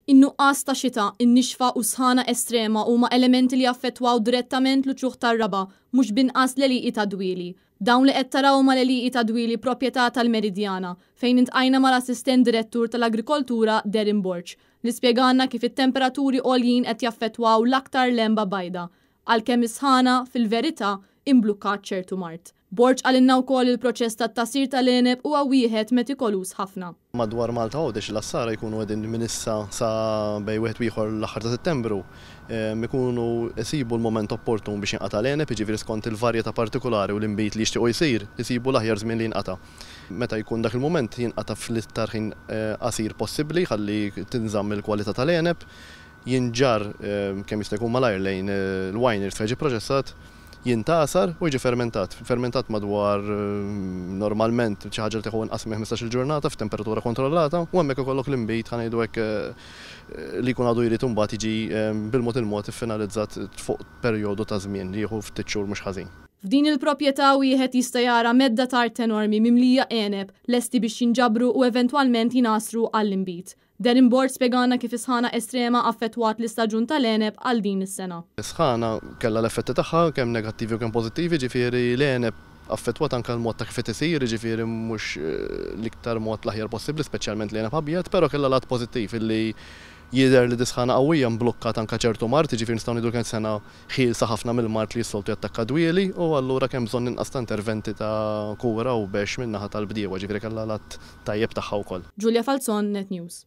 In-nuqqas ta' xita, in-nixfa u sħana estrema huma elementi li jaffettwaw direttament l-ċuħ tar-raba mhux binqas l-eliqi ta' dwili. Dawn li qed taraw ma l-eliqi ta' dwili proprjetà tal-Meridjana fejn intqajna mal-assistent direttur tal-Agrikoltura Derin Borċ li spjegalna kif it-temperaturi għoljin qed jaffettwaw l-aktar l-enba bajda għalkemm is-sħana fil-verità imblukkat ċertu mart. Borċ għalinna wkoll il-proċess tat-tasir tal-eneb huwa wieħed metikolus ħafna. Madwar Malta għodex l-assara jkunu għedin minissa sa bej wieħed ieħor l-aħħar ta' Settembru ikunu jsibu l-moment opportun biex jinqata' l-eneb, jiġifieri skont il-varjetà partikolari u l-inbit li jixtiequ jsir, jsibu l-aħjar żmien li jinqata'. Meta jkun dak il-moment jinqata' fl-iktar ħin qasir possibbli ħalli tinżamm il-kwalità tal-eneb, jinġar kemm jista' jkun malajr lejn il-wineries fejn jiġi proċessat, jintasar u jiġi fermentat. Fermentat madwar normalment xi ħaġa li tieħu inqas minn 15-il ġurnata f'temperatura kontrollata u hemmhekk ikollok l-inbit ħanejdu hekk li jkun għadu jrid imbagħad jiġi bil-mod il-mod iffinalizzat fuq perjodu ta' żmien li jieħu ftit xhur mhux ħażin. F'din il-proprjetà wieħed jista' jara medda tart enormi mimlija eneb lesti biex jinġabru u eventwalment jinasru għall-inbit. Derin Borċ spjegana kif is-sħana estrema affettwat l-istaġun tal-eneb għal din is-sena. Is-sħana kellha l-effetti tagħha kemm negattivi u kemm pożittivi, ġifieri l-eneb affettwat anke l-mod ta' kif qed isir, ġifieri mhux l-iktar mod l-aħjar possibbli, speċjalment l-eneb abjad, però kellha lat pożittiv illi jidher li disħana qawwija mblukkat anke ċertu mart, ġifieri nistgħu ngħidu kien sena ħielsa ħafna mill-mart li jissoltu jattakka dwieli u allura kemm bżonn inqas ta' interventi ta' kura u bex min-naħa tal-bdiewa, ġifieri kellha lat tajjeb tagħha wkoll. Giulia Falzon, Net News.